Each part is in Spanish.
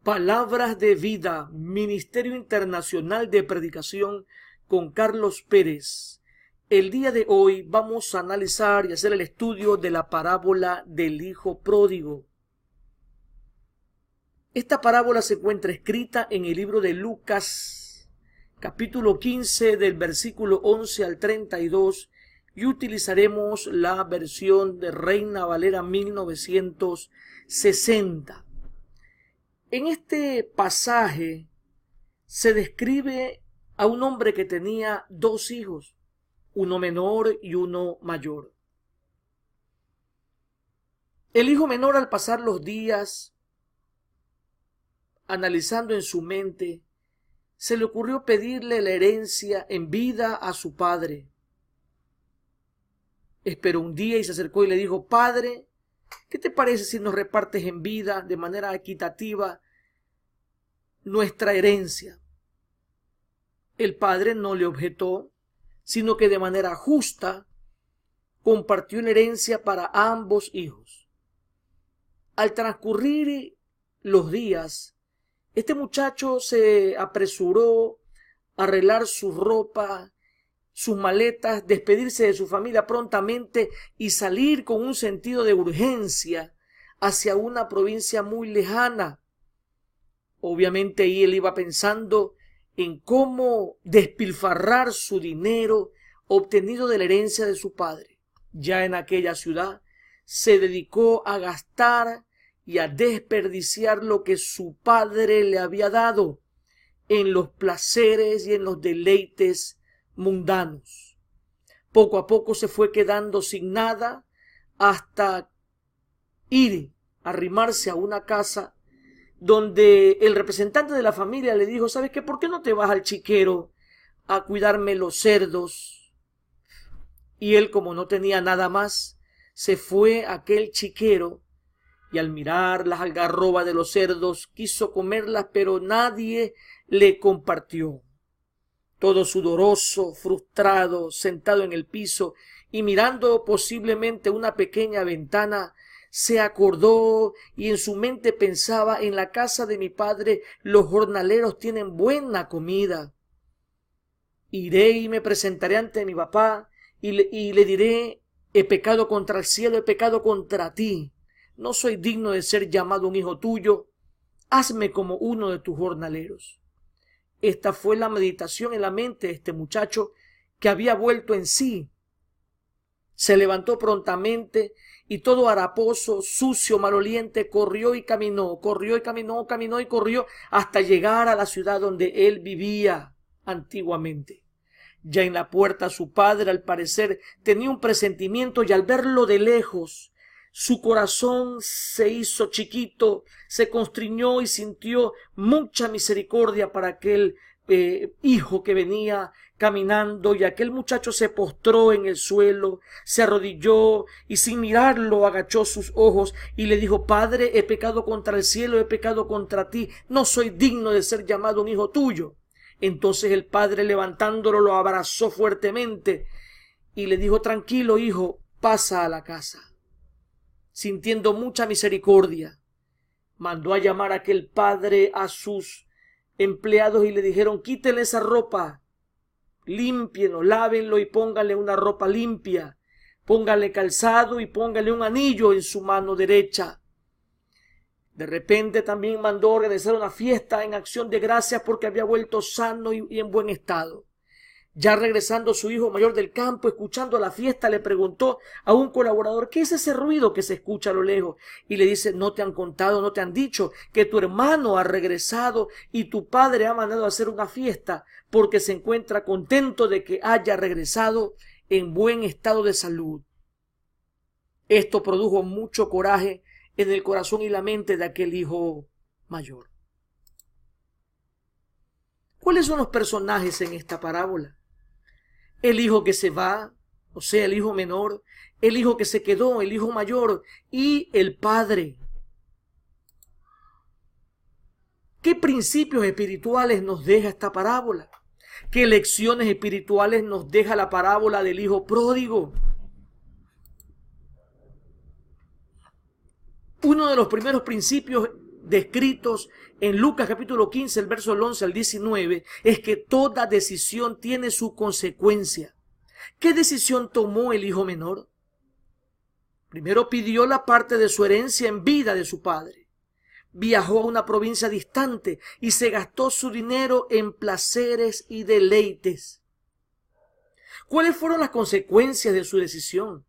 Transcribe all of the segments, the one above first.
Palabras de Vida, Ministerio Internacional de Predicación con Carlos Pérez. El día de hoy vamos a analizar y hacer el estudio de la parábola del Hijo Pródigo. Esta parábola se encuentra escrita en el libro de Lucas, capítulo 15, del versículo 11 al 32, y utilizaremos la versión de Reina Valera 1960. En este pasaje se describe a un hombre que tenía dos hijos, uno menor y uno mayor. El hijo menor, al pasar los días, analizando en su mente, se le ocurrió pedirle la herencia en vida a su padre. Esperó un día y se acercó y le dijo: Padre, ¿qué te parece si nos repartes en vida de manera equitativa nuestra herencia? El padre no le objetó, sino que de manera justa compartió la herencia para ambos hijos. Al transcurrir los días, este muchacho se apresuró a arreglar su ropa, sus maletas, despedirse de su familia prontamente y salir con un sentido de urgencia hacia una provincia muy lejana. Obviamente ahí él iba pensando en cómo despilfarrar su dinero obtenido de la herencia de su padre. Ya en aquella ciudad se dedicó a gastar y a desperdiciar lo que su padre le había dado en los placeres y en los deleites mundanos. Poco a poco se fue quedando sin nada hasta ir a arrimarse a una casa donde el representante de la familia le dijo: ¿sabes qué? ¿Por qué no te vas al chiquero a cuidarme los cerdos? Y él, como no tenía nada más, se fue a aquel chiquero y al mirar las algarrobas de los cerdos quiso comerlas, pero nadie le compartió. Todo sudoroso, frustrado, sentado en el piso y mirando posiblemente una pequeña ventana, se acordó y en su mente pensaba: en la casa de mi padre los jornaleros tienen buena comida. Iré y me presentaré ante mi papá y le diré: he pecado contra el cielo, he pecado contra ti. No soy digno de ser llamado un hijo tuyo. Hazme como uno de tus jornaleros. Esta fue la meditación en la mente de este muchacho que había vuelto en sí. Se levantó prontamente y todo haraposo, sucio, maloliente, corrió y caminó, caminó y corrió hasta llegar a la ciudad donde él vivía antiguamente. Ya en la puerta su padre, al parecer, tenía un presentimiento y al verlo de lejos, su corazón se hizo chiquito, se constriñó y sintió mucha misericordia para aquel hijo que venía caminando, y aquel muchacho se postró en el suelo, se arrodilló y sin mirarlo agachó sus ojos y le dijo: Padre, he pecado contra el cielo, he pecado contra ti, no soy digno de ser llamado un hijo tuyo. Entonces el padre, levantándolo, lo abrazó fuertemente y le dijo: tranquilo, hijo, pasa a la casa. Sintiendo mucha misericordia, mandó a llamar a aquel padre a sus empleados y le dijeron: quítenle esa ropa, límpienlo, lávenlo y pónganle una ropa limpia, pónganle calzado y pónganle un anillo en su mano derecha. De repente también mandó organizar una fiesta en acción de gracias porque había vuelto sano y en buen estado. Ya regresando su hijo mayor del campo, escuchando la fiesta, le preguntó a un colaborador: ¿qué es ese ruido que se escucha a lo lejos? Y le dice: ¿no te han contado, no te han dicho que tu hermano ha regresado y tu padre ha mandado a hacer una fiesta porque se encuentra contento de que haya regresado en buen estado de salud? Esto produjo mucho coraje en el corazón y la mente de aquel hijo mayor. ¿Cuáles son los personajes en esta parábola? El hijo que se va, o sea, el hijo menor, el hijo que se quedó, el hijo mayor y el padre. ¿Qué principios espirituales nos deja esta parábola? ¿Qué lecciones espirituales nos deja la parábola del hijo pródigo? Uno de los primeros principios descritos en Lucas capítulo 15, el verso del 11 al 19, es que toda decisión tiene su consecuencia. ¿Qué decisión tomó el hijo menor? Primero pidió la parte de su herencia en vida de su padre. Viajó a una provincia distante y se gastó su dinero en placeres y deleites. ¿Cuáles fueron las consecuencias de su decisión?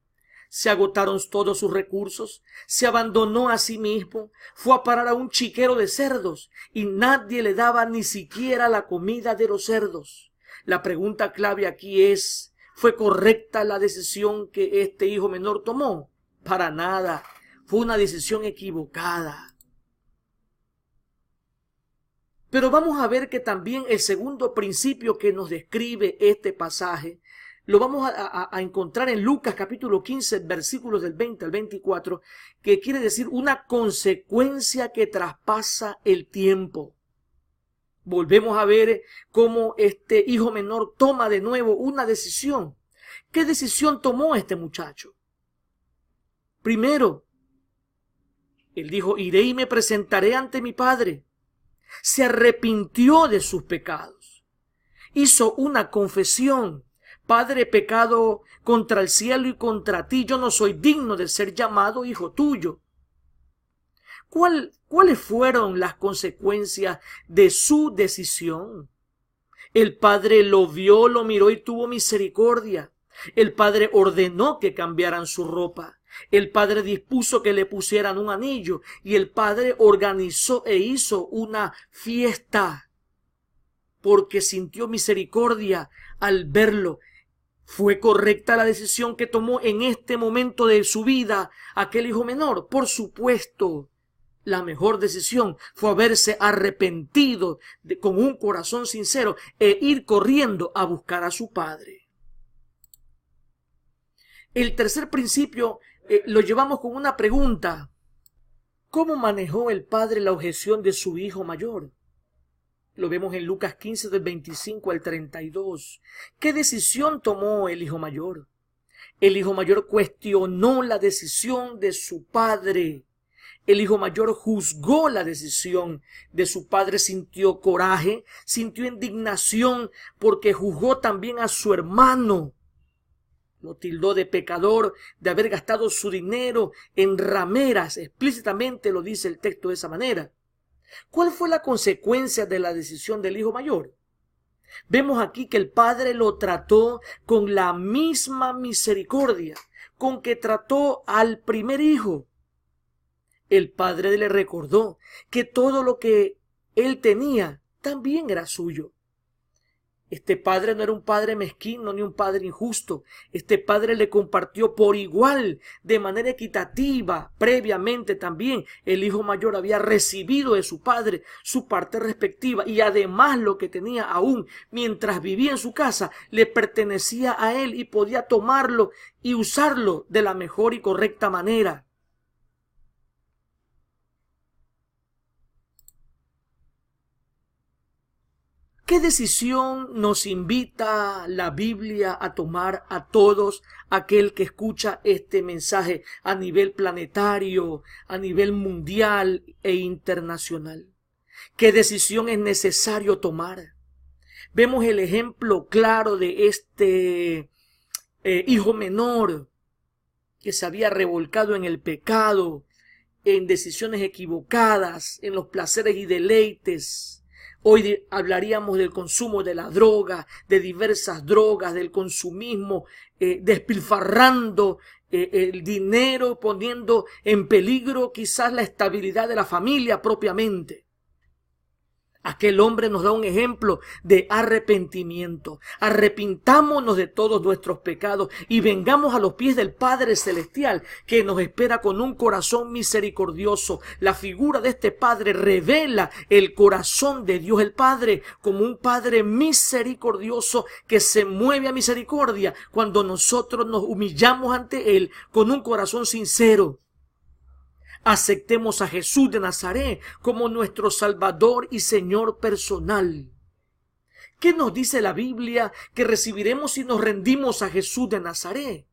Se agotaron todos sus recursos, se abandonó a sí mismo, fue a parar a un chiquero de cerdos y nadie le daba ni siquiera la comida de los cerdos. La pregunta clave aquí es, ¿fue correcta la decisión que este hijo menor tomó? Para nada, fue una decisión equivocada. Pero vamos a ver que también el segundo principio que nos describe este pasaje lo vamos a encontrar en Lucas capítulo 15, versículos del 20 al 24, que quiere decir una consecuencia que traspasa el tiempo. Volvemos a ver cómo este hijo menor toma de nuevo una decisión. ¿Qué decisión tomó este muchacho? Primero, él dijo, iré y me presentaré ante mi padre. Se arrepintió de sus pecados. Hizo una confesión. Padre, he pecado contra el cielo y contra ti. Yo no soy digno de ser llamado hijo tuyo. ¿Cuáles fueron las consecuencias de su decisión? El padre lo vio, lo miró y tuvo misericordia. El padre ordenó que cambiaran su ropa. El padre dispuso que le pusieran un anillo y el padre organizó e hizo una fiesta porque sintió misericordia al verlo. ¿Fue correcta la decisión que tomó en este momento de su vida aquel hijo menor? Por supuesto, la mejor decisión fue haberse arrepentido con un corazón sincero e ir corriendo a buscar a su padre. El tercer principio lo llevamos con una pregunta. ¿Cómo manejó el padre la objeción de su hijo mayor? Lo vemos en Lucas 15 del 25 al 32. ¿Qué decisión tomó el hijo mayor? El hijo mayor cuestionó la decisión de su padre. El hijo mayor juzgó la decisión de su padre, sintió coraje, sintió indignación porque juzgó también a su hermano. Lo tildó de pecador, de haber gastado su dinero en rameras. Explícitamente lo dice el texto de esa manera. ¿Cuál fue la consecuencia de la decisión del hijo mayor? Vemos aquí que el padre lo trató con la misma misericordia con que trató al primer hijo. El padre le recordó que todo lo que él tenía también era suyo. Este padre no era un padre mezquino ni un padre injusto. Este padre le compartió por igual, de manera equitativa. Previamente también el hijo mayor había recibido de su padre su parte respectiva y además lo que tenía aún mientras vivía en su casa le pertenecía a él y podía tomarlo y usarlo de la mejor y correcta manera. ¿Qué decisión nos invita la Biblia a tomar a todos aquel que escucha este mensaje a nivel planetario, a nivel mundial e internacional? ¿Qué decisión es necesario tomar? Vemos el ejemplo claro de este hijo menor que se había revolcado en el pecado, en decisiones equivocadas, en los placeres y deleites. Hoy hablaríamos del consumo de la droga, de diversas drogas, del consumismo, despilfarrando el dinero, poniendo en peligro quizás la estabilidad de la familia propiamente. Aquel hombre nos da un ejemplo de arrepentimiento. Arrepintámonos de todos nuestros pecados y vengamos a los pies del Padre Celestial que nos espera con un corazón misericordioso. La figura de este Padre revela el corazón de Dios el Padre como un Padre misericordioso que se mueve a misericordia cuando nosotros nos humillamos ante Él con un corazón sincero. Aceptemos a Jesús de Nazaret como nuestro Salvador y Señor personal. ¿Qué nos dice la Biblia que recibiremos si nos rendimos a Jesús de Nazaret?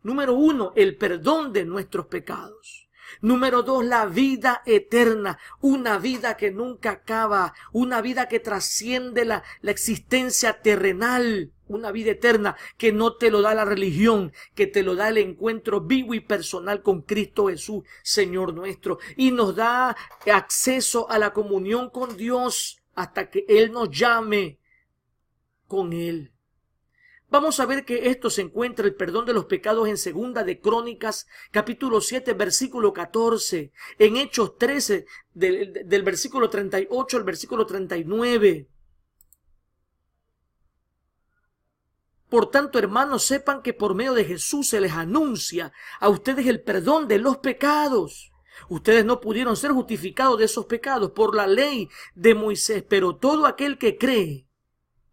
Número 1, el perdón de nuestros pecados. Número 2, la vida eterna, una vida que nunca acaba, una vida que trasciende la existencia terrenal, una vida eterna que no te lo da la religión, que te lo da el encuentro vivo y personal con Cristo Jesús, Señor nuestro, y nos da acceso a la comunión con Dios hasta que Él nos llame con Él. Vamos a ver que esto se encuentra el perdón de los pecados en Segunda de Crónicas, capítulo 7, versículo 14, en Hechos 13, del versículo 38 al versículo 39. Por tanto, hermanos, sepan que por medio de Jesús se les anuncia a ustedes el perdón de los pecados. Ustedes no pudieron ser justificados de esos pecados por la ley de Moisés, pero todo aquel que cree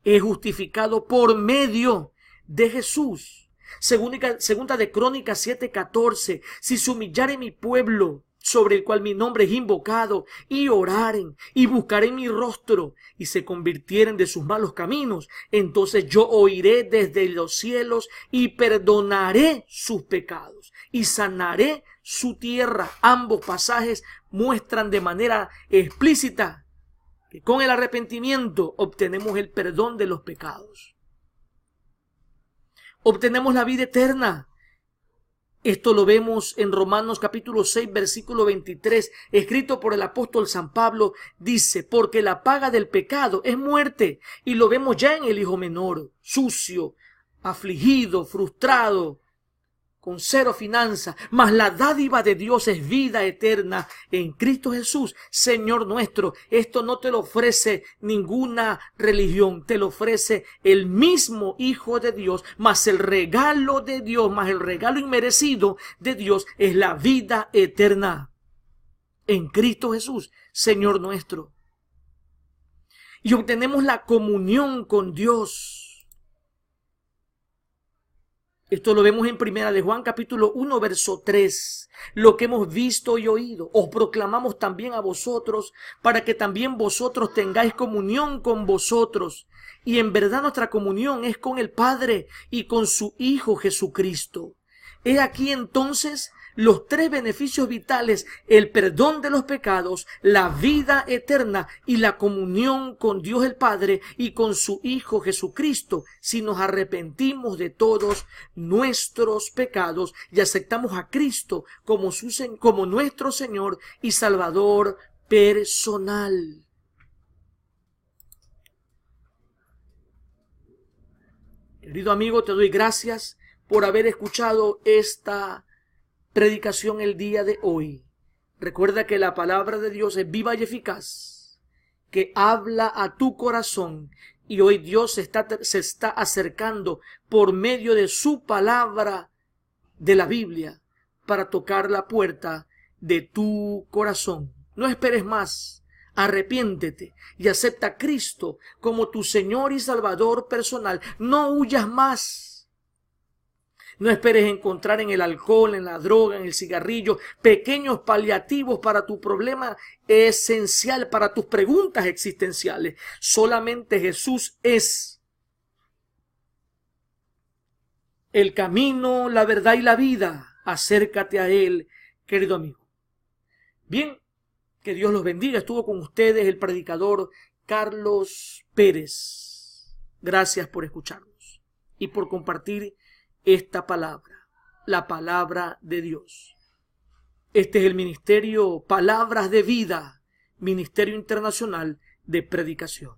es justificado por medio de Jesús. Segunda de Crónicas 7:14. Si se humillare mi pueblo, sobre el cual mi nombre es invocado, y oraren y buscaren mi rostro y se convirtieren de sus malos caminos, entonces yo oiré desde los cielos y perdonaré sus pecados y sanaré su tierra. Ambos pasajes muestran de manera explícita que con el arrepentimiento obtenemos el perdón de los pecados. Obtenemos la vida eterna. Esto lo vemos en Romanos capítulo 6, versículo 23, escrito por el apóstol San Pablo. Dice, porque la paga del pecado es muerte. Y lo vemos ya en el hijo menor, sucio, afligido, frustrado, con cero finanzas, mas la dádiva de Dios es vida eterna en Cristo Jesús, Señor nuestro. Esto no te lo ofrece ninguna religión, te lo ofrece el mismo Hijo de Dios, mas el regalo de Dios, más el regalo inmerecido de Dios es la vida eterna en Cristo Jesús, Señor nuestro. Y obtenemos la comunión con Dios. Esto lo vemos en Primera de Juan capítulo 1 verso 3. Lo que hemos visto y oído os proclamamos también a vosotros, para que también vosotros tengáis comunión con vosotros. Y en verdad nuestra comunión es con el Padre y con su Hijo Jesucristo. He aquí entonces los tres beneficios vitales: el perdón de los pecados, la vida eterna y la comunión con Dios el Padre y con su Hijo Jesucristo, si nos arrepentimos de todos nuestros pecados y aceptamos a Cristo como nuestro Señor y Salvador personal. Querido amigo, te doy gracias por haber escuchado esta predicación el día de hoy. Recuerda que la palabra de Dios es viva y eficaz, que habla a tu corazón, y hoy Dios se está acercando por medio de su palabra de la Biblia para tocar la puerta de tu corazón. No esperes más. Arrepiéntete y acepta a Cristo como tu Señor y Salvador personal. No huyas más. No esperes encontrar en el alcohol, en la droga, en el cigarrillo, pequeños paliativos para tu problema esencial, para tus preguntas existenciales. Solamente Jesús es el camino, la verdad y la vida. Acércate a Él, querido amigo. Bien, que Dios los bendiga. Estuvo con ustedes el predicador Carlos Pérez. Gracias por escucharnos y por compartir esta palabra, la palabra de Dios. Este es el ministerio Palabras de Vida, Ministerio Internacional de Predicación.